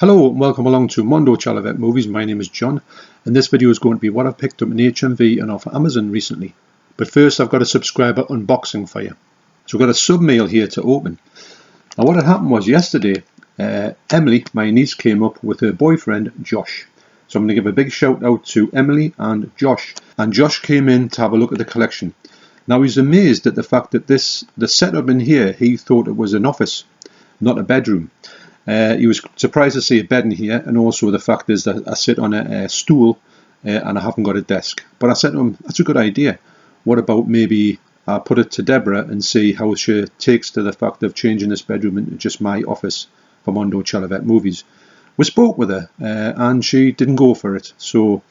Hello and welcome along to Mondo Chelloveck Movies. My name is John and this video is going to be what I've picked up in HMV and off Amazon recently. But first I've got a subscriber unboxing for you. So we've got a sub mail here to open. Now what had happened was yesterday Emily, my niece, came up with her boyfriend Josh. So I'm going to give a big shout out to Emily and Josh. And Josh came in to have a look at the collection. Now he's amazed at the fact that the setup in here, he thought it was an office, not a bedroom. He was surprised to see a bed in here, and also the fact is that I sit on a stool and I haven't got a desk. But I said to him, that's a good idea. What about maybe I put it to Deborah and see how she takes to the fact of changing this bedroom into just my office for Mondo Chelloveck Movies. We spoke with her and she didn't go for it. So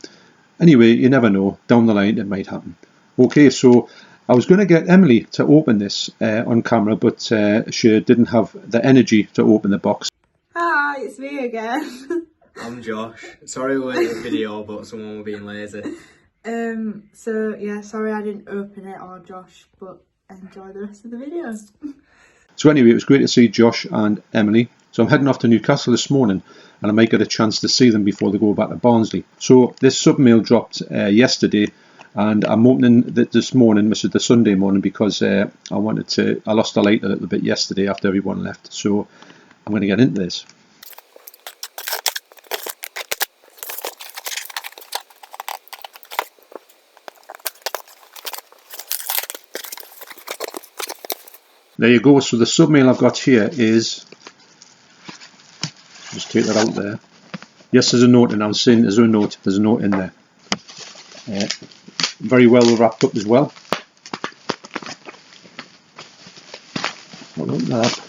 anyway, you never know, down the line it might happen. Okay, so I was going to get Emily to open this on camera, but she didn't have the energy to open the box. Hi, it's me again. I'm Josh. Sorry we weren't in the video, but someone was being lazy. So yeah, sorry I didn't open it, or Josh, but enjoy the rest of the video. So anyway, it was great to see Josh and Emily. So I'm heading off to Newcastle this morning, and I might get a chance to see them before they go back to Barnsley. So this sub-mail dropped yesterday, and I'm opening this morning, which is the Sunday morning, because I lost the light a little bit yesterday after everyone left. So I'm going to get into this. There you go. So the sub-mail I've got here is, just take that out there. Yes, there's a note, and I was saying there's a note in there. Very well wrapped up as well. I'll open that up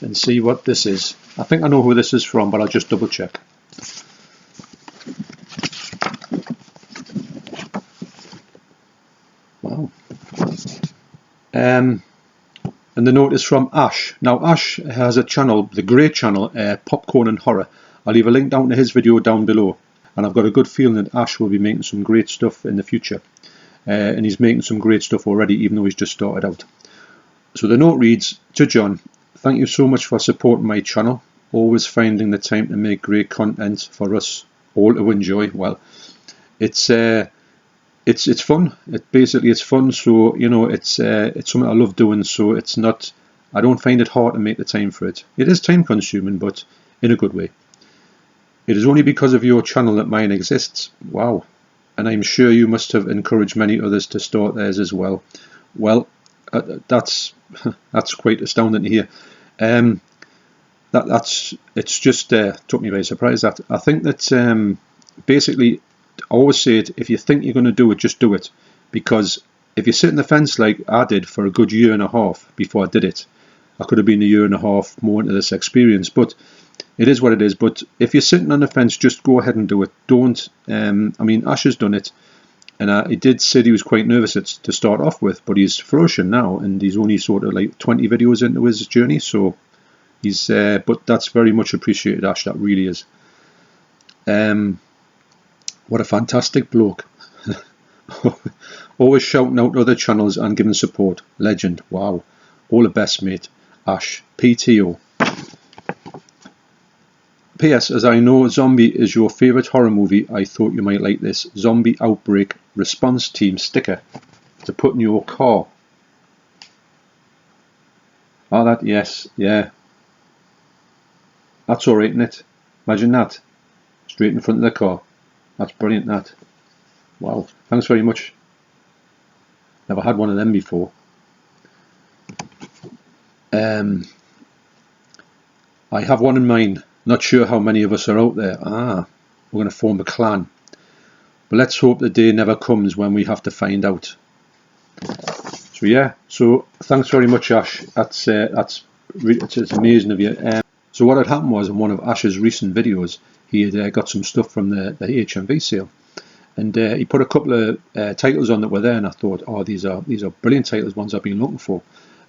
and see what this is. I think I know who this is from, but I'll just double check. Wow. And the note is from Ash. Now Ash has a channel, the great channel, Popcorn and Horror. I'll leave a link down to his video down below. And I've got a good feeling that Ash will be making some great stuff in the future. And he's making some great stuff already, even though he's just started out. So the note reads, to John, thank you so much for supporting my channel, always finding the time to make great content for us all to enjoy. Well, it's fun. It's fun. So you know, it's something I love doing. So it's not. I don't find it hard to make the time for it. It is time consuming, but in a good way. It is only because of your channel that mine exists. Wow. And I'm sure you must have encouraged many others to start theirs as well. Well, that's quite astounding to hear. It's just took me by surprise. That I think that basically, I always say it: if you think you're going to do it, just do it. Because if you sit in the fence like I did for a good year and a half before I did it, I could have been a year and a half more into this experience. But it is what it is. But if you're sitting on the fence, just go ahead and do it. Don't. I mean, Ash has done it. And he did say he was quite nervous to start off with, but he's flourishing now, and he's only sort of like 20 videos into his journey, so he's, but that's very much appreciated, Ash, that really is. What a fantastic bloke. Always shouting out to other channels and giving support. Legend, wow. All the best, mate. Ash, PTO. P.S. As I know Zombie is your favourite horror movie, I thought you might like this Zombie Outbreak Response Team sticker to put in your car. Oh, that, yes, yeah. That's alright, isn't it? Imagine that. Straight in front of the car. That's brilliant, that. Wow, thanks very much. Never had one of them before. I have one in mind. Not sure how many of us are out there. We're going to form a clan. But let's hope the day never comes when we have to find out. So yeah, so thanks very much, Ash. It's amazing of you. So what had happened was, in one of Ash's recent videos, he had got some stuff from the HMV sale. And he put a couple of titles on that were there, and I thought, oh, these are brilliant titles, ones I've been looking for.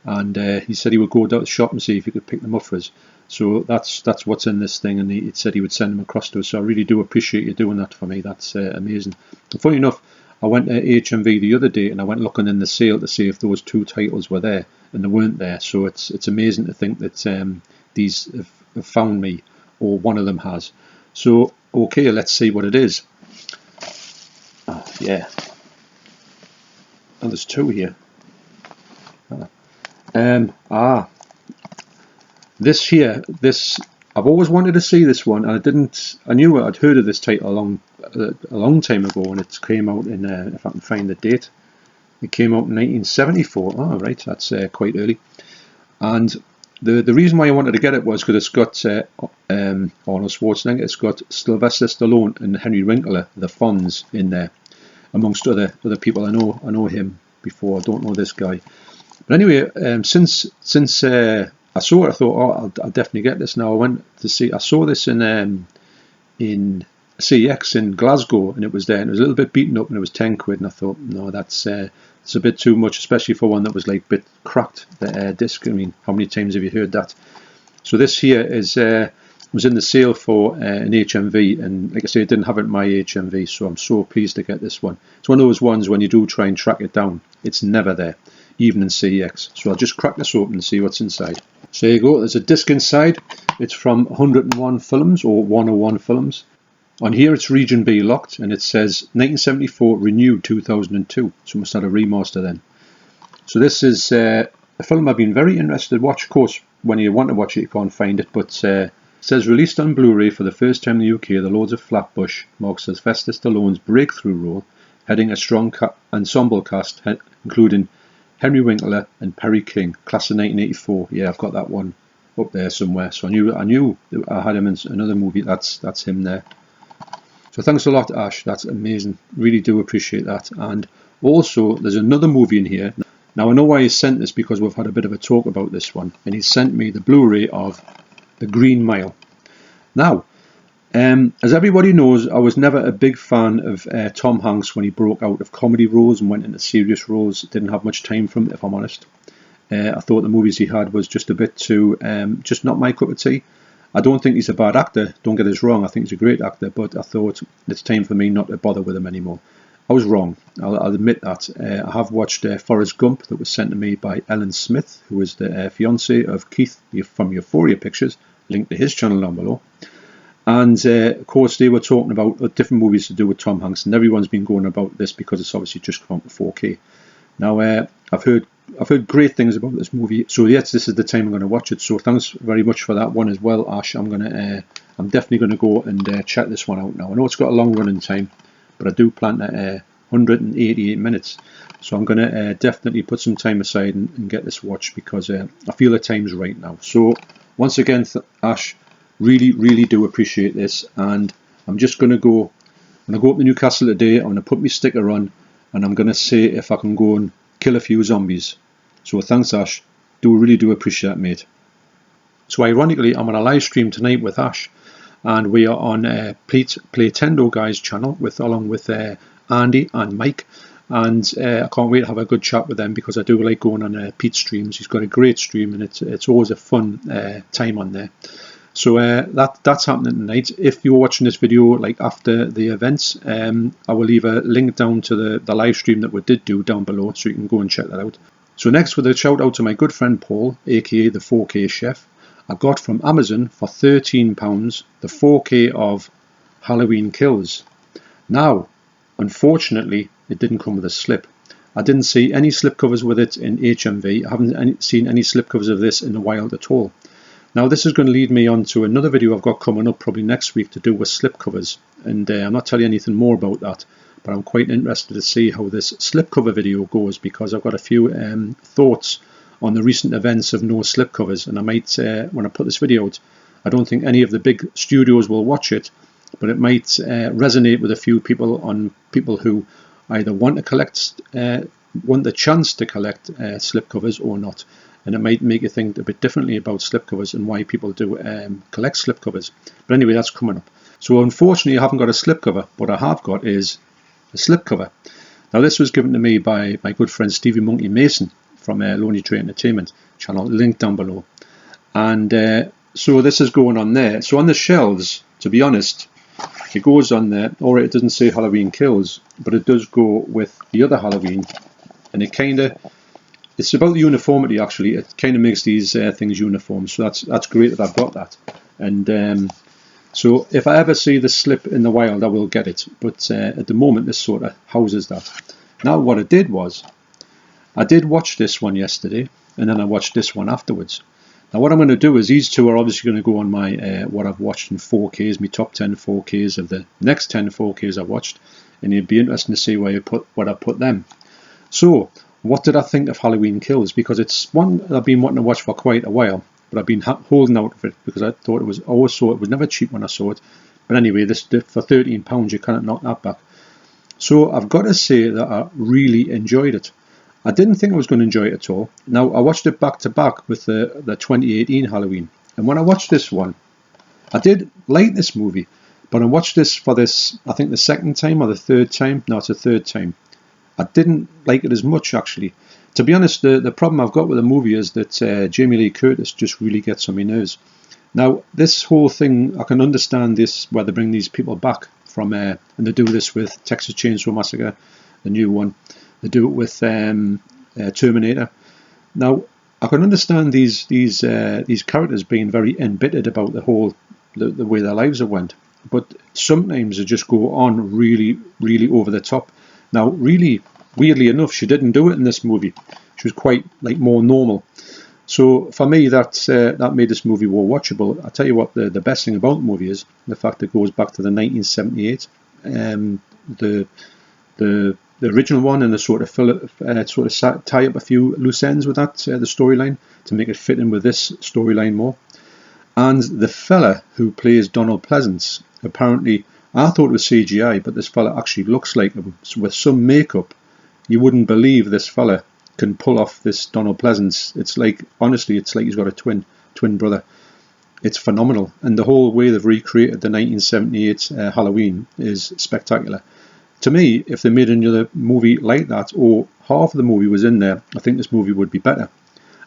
And he said he would go down to the shop and see if he could pick them up for us. So that's what's in this thing, and he said he would send them across to us. So I really do appreciate you doing that for me. That's amazing. And funny enough, I went to HMV the other day and I went looking in the sale to see if those two titles were there, and they weren't there. So it's amazing to think that these have found me or one of them has. So okay, let's see what it is. Yeah, and there's two here. This here, I've always wanted to see this one, and I knew I'd heard of this title a long time ago, and it came out in, if I can find the date, it came out in 1974. Oh, right, that's quite early. And the reason why I wanted to get it was because it's got Arnold Schwarzenegger, it's got Sylvester Stallone and Henry Winkler, the Fonz, in there, amongst other people. I know him before. I don't know this guy. But anyway, since I saw it, I thought, oh, I'll definitely get this. Now I went to see. I saw this in CEX in Glasgow, and it was there. And it was a little bit beaten up, and it was £10, and I thought, no, that's it's a bit too much, especially for one that was like a bit cracked. The disc. I mean, how many times have you heard that? So this here was in the sale for an HMV, and like I say, it didn't have it in my HMV, so I'm so pleased to get this one. It's one of those ones when you do try and track it down, it's never there, even in CEX. So I'll just crack this open and see what's inside. So there you go, there's a disc inside. It's from 101 Films, or 101 Films. On here it's Region B locked, and it says 1974 renewed 2002, so must have a remaster then. So this is a film I've been very interested to watch. Of course, when you want to watch it you can't find it, but it says released on Blu-ray for the first time in the UK, The Lords of Flatbush marks Sylvester Stallone's breakthrough role, heading a strong ensemble cast including Henry Winkler and Perry King, class of 1984. Yeah, I've got that one up there somewhere. So I knew I had him in another movie. That's him there. So thanks a lot, Ash. That's amazing. Really do appreciate that. And also, there's another movie in here. Now I know why he sent this, because we've had a bit of a talk about this one, and he sent me the Blu-ray of The Green Mile. Now, as everybody knows, I was never a big fan of Tom Hanks when he broke out of comedy roles and went into serious roles. Didn't have much time for him, if I'm honest. I thought the movies he had was just a bit too, just not my cup of tea. I don't think he's a bad actor, don't get us wrong, I think he's a great actor, but I thought it's time for me not to bother with him anymore. I was wrong, I'll admit that. I have watched Forrest Gump, that was sent to me by Ellen Smith, who is the fiancée of Keith from Euphoria Pictures, link to his channel down below. And of course they were talking about different movies to do with Tom Hanks, and everyone's been going about this because it's obviously just come out to 4K. Now I've heard great things about this movie, so yes, this is the time I'm going to watch it. So thanks very much for that one as well, Ash. I'm definitely going to go and check this one out now. I know it's got a long running time, but I do plan to 188 minutes, so I'm going to definitely put some time aside and get this watched, because I feel the time's right now. So once again, Ash, really do appreciate this, and I'm just going to go. When I go up to Newcastle today, I'm going to put my sticker on, and I'm going to see if I can go and kill a few zombies. So thanks, Ash. Really do appreciate that, mate. So ironically, I'm on a live stream tonight with Ash, and we are on Playtendoguy's channel along with Andy and Mike, and I can't wait to have a good chat with them, because I do like going on Pete's streams. He's got a great stream, and it's always a fun time on there. So that's happening tonight. If you're watching this video like after the events, I will leave a link down to the live stream that we did do down below, so you can go and check that out. So next, with a shout out to my good friend Paul, aka the 4K Chef, I got from Amazon for £13 the 4K of Halloween Kills. Now, unfortunately, it didn't come with a slip. I didn't see any slipcovers with it in HMV. I haven't seen any slipcovers of this in the wild at all. Now this is going to lead me on to another video I've got coming up probably next week to do with slipcovers, and I'm not telling you anything more about that, but I'm quite interested to see how this slipcover video goes, because I've got a few thoughts on the recent events of no slipcovers, and I might, when I put this video out, I don't think any of the big studios will watch it, but it might resonate with a few people who either want to collect, want the chance to collect slipcovers or not. And it might make you think a bit differently about slipcovers and why people do collect slipcovers. But anyway, that's coming up. So unfortunately, I haven't got a slipcover. What I have got is a slipcover. Now this was given to me by my good friend Stevie Monkey Mason from Lonely Tree Entertainment channel, link down below. And so this is going on there. So on the shelves, to be honest, it goes on there. Alright, it doesn't say Halloween Kills, but it does go with the other Halloween. And it kind of... It's about the uniformity, actually. It kind of makes these things uniform, so that's great that I've got that. And So if I ever see the slip in the wild, I will get it. But at the moment, this sort of houses that. Now, what I did was, I did watch this one yesterday, and then I watched this one afterwards. Now, what I'm going to do is, these two are obviously going to go on my what I've watched in 4Ks, my top 10 4Ks of the next 10 4Ks I've watched, and it'd be interesting to see where I put them. So, what did I think of Halloween Kills? Because it's one that I've been wanting to watch for quite a while, but I've been holding out of it because I always saw it was never cheap when I saw it. But anyway, this for £13 you cannot knock that back. So I've got to say that I really enjoyed it. I didn't think I was going to enjoy it at all. Now, I watched it back to back with the 2018 Halloween, and when I watched this one, I did like this movie, but I watched this for I think the second time or the third time. No, it's the third time. I didn't like it as much, actually. To be honest, the problem I've got with the movie is that Jamie Lee Curtis just really gets on my nerves. Now, this whole thing, I can understand this, where they bring these people back from, and they do this with Texas Chainsaw Massacre, the new one. They do it with Terminator. Now, I can understand these characters being very embittered about the way their lives have went, but sometimes they just go on really, really over the top. Now, really, weirdly enough, she didn't do it in this movie. She was quite more normal. So for me, that made this movie more watchable. I'll tell you what, the best thing about the movie is the fact it goes back to the 1978, the original one, and the sort of tie up a few loose ends with that, the storyline, to make it fit in with this storyline more. And the fella who plays Donald Pleasance, apparently, I thought it was CGI, but this fella actually looks like him. So with some makeup, you wouldn't believe this fella can pull off this Donald Pleasance. It's like, honestly, it's like he's got a twin brother. It's phenomenal. And the whole way they've recreated the 1978 Halloween is spectacular. To me, if they made another movie like that, or half of the movie was in there, I think this movie would be better.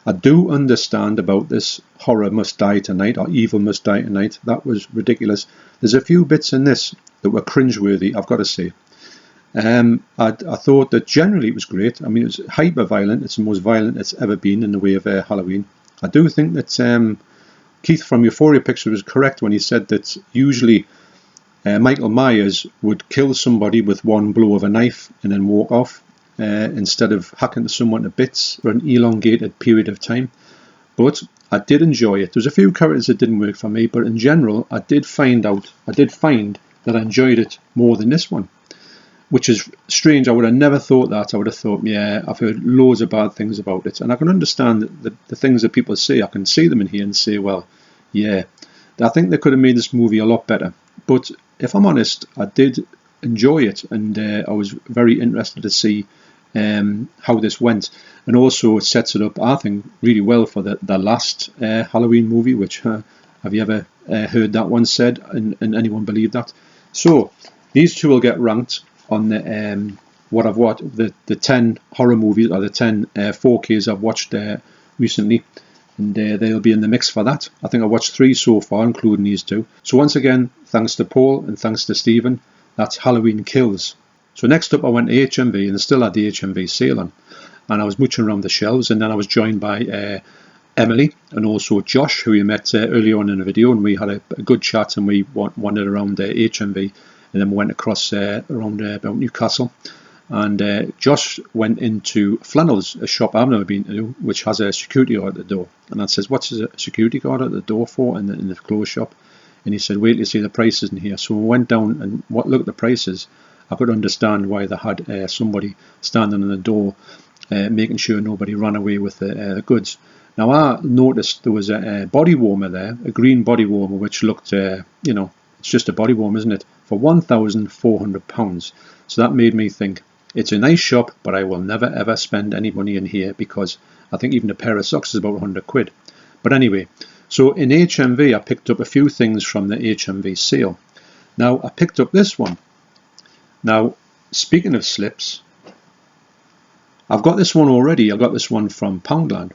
I do understand about this horror must die tonight, or evil must die tonight. That was ridiculous. There's a few bits in this that were cringeworthy, I've got to say. I thought that generally it was great. I mean, it was hyper violent. It's the most violent it's ever been in the way of Halloween. I do think that Keith from Euphoria Picture was correct when he said that usually Michael Myers would kill somebody with one blow of a knife and then walk off, instead of hacking someone to bits for an elongated period of time. But I did enjoy it. There's a few characters that didn't work for me, but in general, I did find that I enjoyed it more than this one, which is strange. I would have never thought that. I would have thought, yeah, I've heard loads of bad things about it, and I can understand the things that people say. I can see them in here and say, well, yeah, I think they could have made this movie a lot better. But if I'm honest, I did enjoy it, and I was very interested to see how this went. And also it sets it up, I think, really well for the last Halloween movie, which have you ever heard that one said, and anyone believe that? So these two will get ranked on the what I've watched, the 10 horror movies, or the 10 4Ks I've watched recently, and they'll be in the mix for that. I think I watched 3 so far, including these two. So once again, thanks to Paul and thanks to Stephen. That's Halloween Kills. So next up I went to HMV, and they still had the HMV sale on, and I was mooching around the shelves, and then I was joined by Emily and also Josh, who you met earlier on in the video, and we had a good chat, and we wandered around HMV, and then we went across around about Newcastle, and Josh went into Flannel's, a shop I've never been to, which has a security guard at the door, and I says, what's a security guard at the door for in the clothes shop? And he said, wait till you see the prices in here. So we went down and looked at the prices. I could understand why they had somebody standing in the door making sure nobody ran away with the goods. Now I noticed there was a body warmer there, a green body warmer, which looked, it's just a body warmer, isn't it, for £1,400. So that made me think, it's a nice shop, but I will never ever spend any money in here, because I think even a pair of socks is about £100. But anyway, so in HMV I picked up a few things from the HMV sale. Now I picked up this one. Now, speaking of slips, I've got this one already. I got this one from Poundland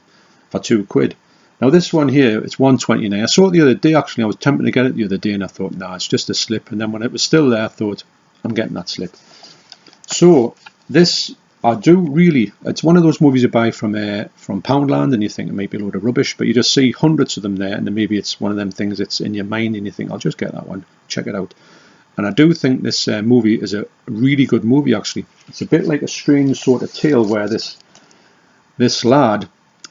for £2. Now this one here, it's $1.29. I saw it the other day, actually. I was tempted to get it the other day, and I thought, nah, it's just a slip. And then when it was still there, I thought, I'm getting that slip. So this I do really. It's one of those movies you buy from Poundland and you think it might be a load of rubbish, but you just see hundreds of them there, and then maybe it's one of them things that's in your mind and you think, I'll just get that one, check it out. And I do think this movie is a really good movie, actually. It's a bit like a strange sort of tale where this lad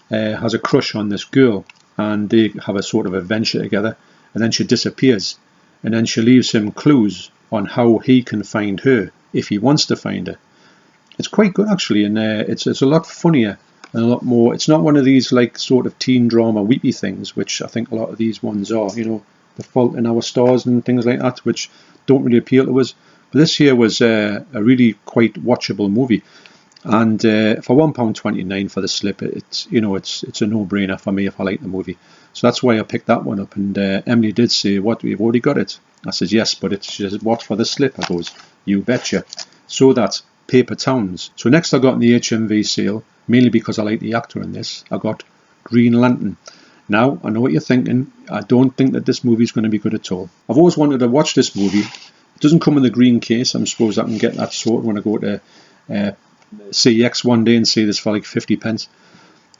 has a crush on this girl, and they have a sort of adventure together, and then she disappears, and then she leaves him clues on how he can find her if he wants to find her. It's quite good, actually, and it's a lot funnier and a lot more. It's not one of these like sort of teen drama weepy things, which I think a lot of these ones are, you know, The Fault in Our Stars and things like that, which don't really appeal to us. But this here was a really quite watchable movie, and for £1.29 for the slip, it's a no-brainer for me if I like the movie. So that's why I picked that one up. And Emily did say, "What, we've already got it?" I said, "Yes, but it's just what for the slip?" I goes, "You betcha." So that's Paper Towns. So next I got in the HMV sale, mainly because I like the actor in this, I got Green Lantern. Now, I know what you're thinking. I don't think that this movie is going to be good at all. I've always wanted to watch this movie. It doesn't come in the green case. I suppose I can get that sort when I go to CEX one day and see this for like 50 pence.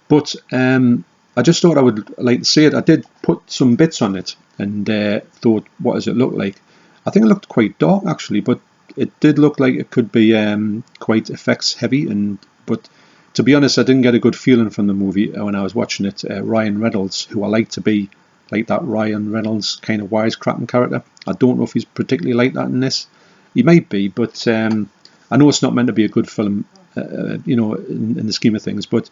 But I just thought I would like to see it. I did put some bits on it and thought, what does it look like? I think it looked quite dark, actually, but it did look like it could be quite effects heavy. But to be honest, I didn't get a good feeling from the movie when I was watching it. Ryan Reynolds, who I like to be like that Ryan Reynolds kind of wisecracking character. I don't know if he's particularly like that in this. He might be, but I know it's not meant to be a good film, in the scheme of things. But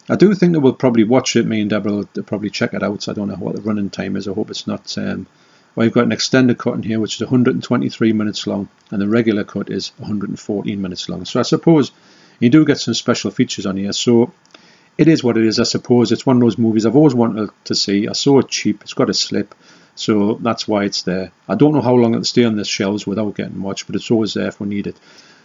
I do think that we'll probably watch it. Me and Deborah will probably check it out. I don't know what the running time is. I hope it's not... we've got an extended cut in here, which is 123 minutes long, and the regular cut is 114 minutes long. So I suppose you do get some special features on here. So it is what it is, I suppose. It's one of those movies I've always wanted to see. I saw it cheap. It's got a slip, so that's why it's there. I don't know how long it'll stay on the shelves without getting watched, but it's always there if we need it.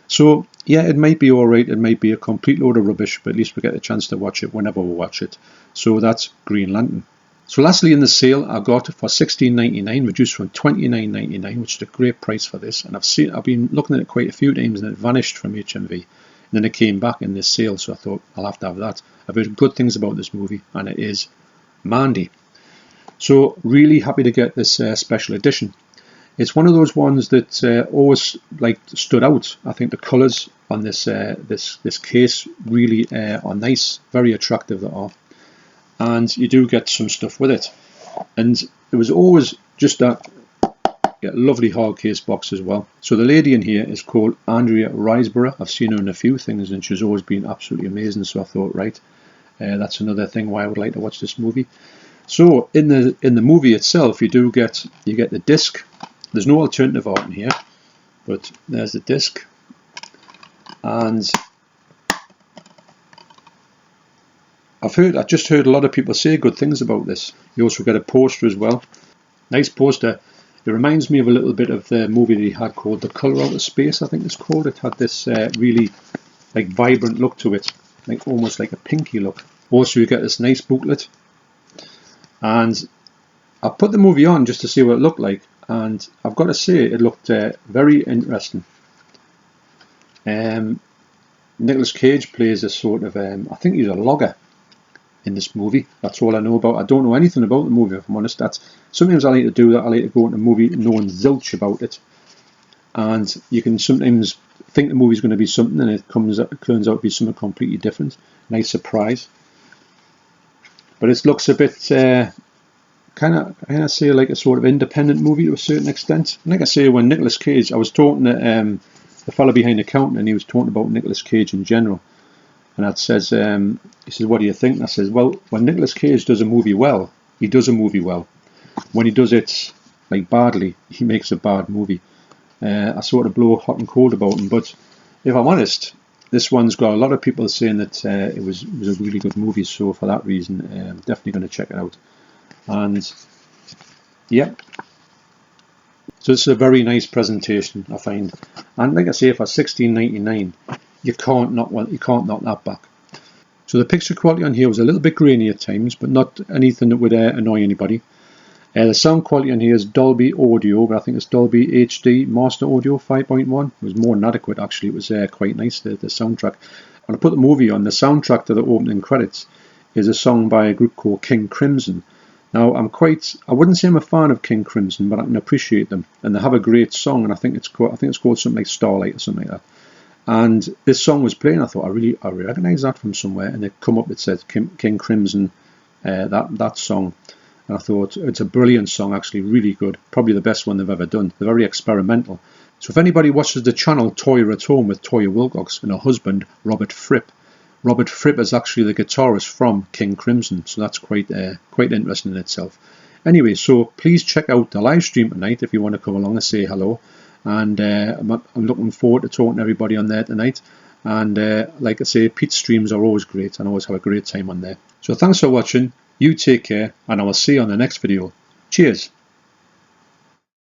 So yeah, it might be alright. It might be a complete load of rubbish, but at least we get a chance to watch it whenever we watch it. So that's Green Lantern. So lastly, in the sale, I got it for $16.99, reduced from $29.99, which is a great price for this. And I've been looking at it quite a few times, and it vanished from HMV. And then it came back in this sale, so I thought I'll have to have that. I've heard good things about this movie, and it is Mandy. So really happy to get this special edition. It's one of those ones that always stood out. I think the colours on this case really are nice, very attractive they are. And you do get some stuff with it. And it was always just that lovely hard case box as well. So the lady in here is called Andrea Riseborough. I've seen her in a few things and she's always been absolutely amazing. So I thought, right, that's another thing why I would like to watch this movie. So in the movie itself, you get the disc. There's no alternative art in here, but there's the disc. And I've just heard a lot of people say good things about this. You also get a poster as well. Nice poster. It reminds me of a little bit of the movie that he had called The Colour Out of Space, I think it's called. It had this really vibrant look to it, almost like a pinky look. Also you get this nice booklet. And I put the movie on just to see what it looked like, and I've got to say it looked very interesting. Nicolas Cage plays a sort of, I think he's a logger in this movie. That's all I know about. I don't know anything about the movie, if I'm honest. Sometimes I like to do that. I like to go into a movie knowing zilch about it, and you can sometimes think the movie's going to be something and it turns out to be something completely different. Nice surprise. But it looks a bit kind of say like a sort of independent movie to a certain extent. And like I say, when Nicolas Cage, I was talking to the fellow behind the counter, and he was talking about Nicolas Cage in general. And that says, he says, what do you think? And I says, well, when Nicolas Cage does a movie well, he does a movie well. When he does it badly, he makes a bad movie. I sort of blow hot and cold about him, but if I'm honest, this one's got a lot of people saying that it was a really good movie. So for that reason, I'm definitely going to check it out. And yeah, so it's a very nice presentation, I find. And like I say, for $16.99, you can't knock that back. So the picture quality on here was a little bit grainy at times, but not anything that would annoy anybody. The sound quality on here is Dolby Audio, but I think it's Dolby HD Master Audio 5.1. It was more than adequate, actually. It was quite nice, the soundtrack. When I put the movie on, the soundtrack to the opening credits is a song by a group called King Crimson. Now, I wouldn't say I'm a fan of King Crimson, but I can appreciate them, and they have a great song, and I think it's called something like Starlight or something like that. And this song was playing. I thought I recognise that from somewhere, and it come up. It said King Crimson, that song, and I thought it's a brilliant song, actually, really good, probably the best one they've ever done. They're very experimental. So if anybody watches the channel Toya at Home with Toya Wilcox and her husband Robert Fripp is actually the guitarist from King Crimson, so that's quite interesting in itself. Anyway, so please check out the live stream tonight if you want to come along and say hello. And I'm looking forward to talking to everybody on there tonight. And like I say, Pete's streams are always great, and I always have a great time on there. So thanks for watching. You take care, and I will see you on the next video. Cheers.